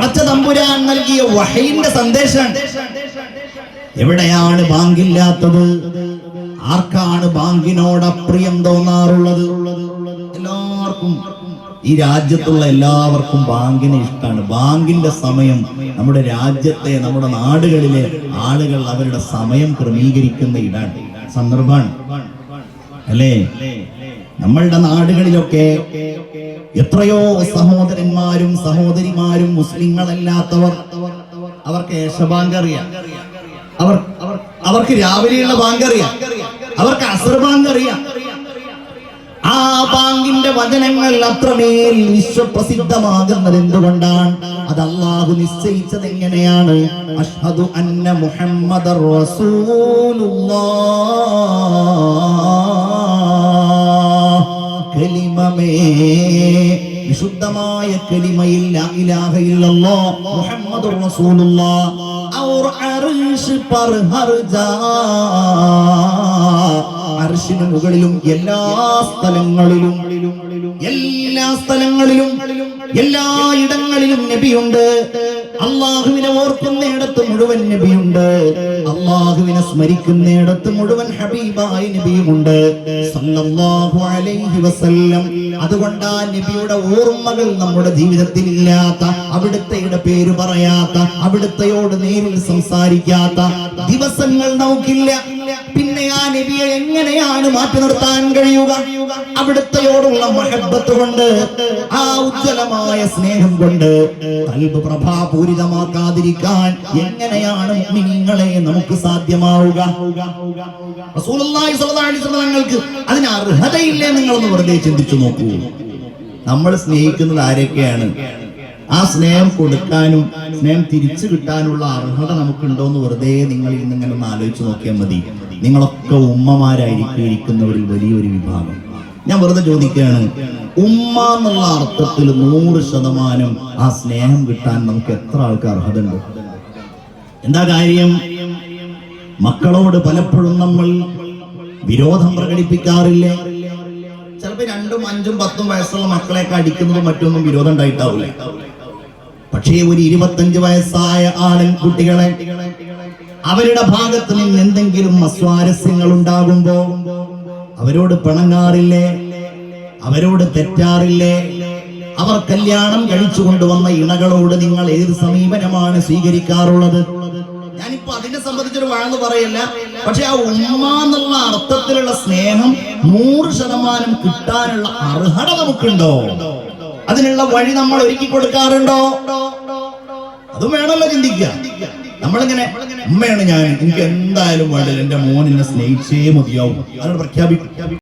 പടച്ച തമ്പുരാൻ നൽകിയ വഹയിന്റെ സന്ദേശം. എവിടെയാണ് ബാങ്കില്ലാത്തത്? ആർക്കാണ് ബാങ്കിനോട് അപ്രിയം തോന്നാറുള്ളത്? എല്ലാവർക്കും, ഈ രാജ്യത്തുള്ള എല്ലാവർക്കും ബാങ്കിനെ ഇഷ്ടമാണ്. ബാങ്കിന്റെ സമയം നമ്മുടെ രാജ്യത്തെ, നമ്മുടെ നാടുകളിലെ ആളുകൾ അവരുടെ സമയം ക്രമീകരിക്കുന്ന ഇടാണ്, സന്ദർഭമാണ് അല്ലേ? നമ്മളുടെ നാടുകളിലൊക്കെ എത്രയോ സഹോദരന്മാരും സഹോദരിമാരും മുസ്ലിങ്ങളല്ലാത്തവർ, അവർക്ക് ഏഷ ബാങ്ക് അറിയാം, അവർക്ക് രാവിലെയുള്ള ബാങ്ക് അറിയാം, അവർക്ക് അസർ ബാങ്ക് അറിയാം. ആ ബാങ്കിന്റെ വചനങ്ങൾ അത്രമേൽ വിശ്വപ്രസിദ്ധമാകുന്നത് എന്തുകൊണ്ടാണ്? അത് അല്ലാഹു നിശ്ചയിച്ചത് എങ്ങനെയാണ്? അഷ്ഹദു അന്ന മുഹമ്മദർ റസൂലുള്ളാഹ്, കലിമമേ, വിശുദ്ധമായ കലിമയിൽ ലാ ഇലാഹ ഇല്ലല്ലാഹ് മുഹമ്മദുർ റസൂലുള്ളാഹ് और अर्श पर हर जा, അർശിന് മുകളിലും എല്ലാ സ്ഥലങ്ങളിലും എല്ലാ ഇടങ്ങളിലും നബിയുണ്ട്. അള്ളാഹുവിനെ ഓർക്കുന്നിടത്ത് മുഴുവൻ നബിയുണ്ട്. അള്ളാഹുവിനെ സ്മരിക്കുന്നിടത്ത് മുഴുവൻ ഹബീബായ നബിയുമുണ്ട് സല്ലല്ലാഹു അലൈഹി വസല്ലം. അതുകൊണ്ട് ആ നബിയുടെ ഓർമ്മകൾ നമ്മുടെ ജീവിതത്തിൽ ഇല്ലാത്ത, അവിടുത്തെയുടെ പേര് പറയാത്ത, അവിടുത്തെയോട് നേരിൽ സംസാരിക്കാത്ത ദിവസങ്ങൾ നമുക്കില്ല. പിന്നെ ആ നബിയെ എങ്ങനെയാണ് മാറ്റി നിർത്താൻ കഴിയുക? അവിടുത്തെയോടുള്ള മഹബ്ബത്ത് കൊണ്ട്, ആ ഉജ്ജ്വലമായ സ്നേഹം കൊണ്ട് ഖൽബ് പ്രഭാപൂരിതമാക്കാതിരിക്കാൻ എങ്ങനെയാണ് മുഅ്മിനീങ്ങളെ നമുക്ക് സാധ്യമാവുക? റസൂലുള്ളാഹി സ്വല്ലല്ലാഹു അലൈഹി വസല്ലം തങ്ങൾക്ക് അതിന് അർഹതയില്ലേ? നിങ്ങളൊന്ന് വെറുതെ ചിന്തിച്ചു നോക്കൂ. നമ്മൾ സ്നേഹിക്കുന്നത് ആരൊക്കെയാണ്? ആ സ്നേഹം കൊടുക്കാനും സ്നേഹം തിരിച്ചു കിട്ടാനുള്ള അർഹത നമുക്കുണ്ടോന്ന് വെറുതെ നിങ്ങൾ ഇന്നിങ്ങനെ ഒന്ന് ആലോചിച്ച് നോക്കിയാൽ മതി. നിങ്ങളൊക്കെ ഉമ്മമാരായിരിക്കും ഇരിക്കുന്നവരിൽ വലിയൊരു വിഭാഗം. ഞാൻ വെറുതെ ചോദിക്കുകയാണ്, ഉമ്മ എന്നുള്ള അർത്ഥത്തിൽ 100% ആ സ്നേഹം കിട്ടാൻ നമുക്ക് എത്ര ആൾക്ക് അർഹത ഉണ്ട്? എന്താ കാര്യം? മക്കളോട് പലപ്പോഴും നമ്മൾ വിരോധം പ്രകടിപ്പിക്കാറില്ലേ? ചിലപ്പോൾ 2, 5, 10 വയസ്സുള്ള മക്കളെയൊക്കെ അടിക്കുന്നതും മറ്റൊന്നും വിരോധം ഉണ്ടായിട്ടാവില്ല. പക്ഷേ ഒരു 25 വയസ്സായ കുട്ടികളെ അവരുടെ ഭാഗത്ത് നിന്ന് എന്തെങ്കിലും അസ്വാരസ്യങ്ങൾ ഉണ്ടാകുമ്പോ അവരോട് പിണങ്ങാറില്ലേ? അവരോട് തെറ്റാറില്ലേ? അവർ കല്യാണം കഴിച്ചു കൊണ്ടുവന്ന ഇണകളോട് നിങ്ങൾ ഏത് സമീപനമാണ് സ്വീകരിക്കാറുള്ളത്? ഞാനിപ്പോ അതിനെ സംബന്ധിച്ചൊരു വാഴ്ന്നു പറയല്ല. പക്ഷെ ആ ഉമ്മ എന്നുള്ള അർത്ഥത്തിലുള്ള സ്നേഹം 100% കിട്ടാനുള്ള അർഹത നമുക്കുണ്ടോ? അതിനുള്ള വഴി നമ്മൾ ഒരുക്കി കൊടുക്കാറുണ്ടോ? അതും വേണമല്ലോ ചിന്തിക്കുക. നമ്മളിങ്ങനെ ഉമ്മയാണ് ഞാൻ, എനിക്ക് എന്തായാലും വേണ്ടത് എന്റെ മോൻ എന്നെ സ്നേഹിച്ചേ മതിയാവും, അതിനോട് പ്രഖ്യാപിക്കും.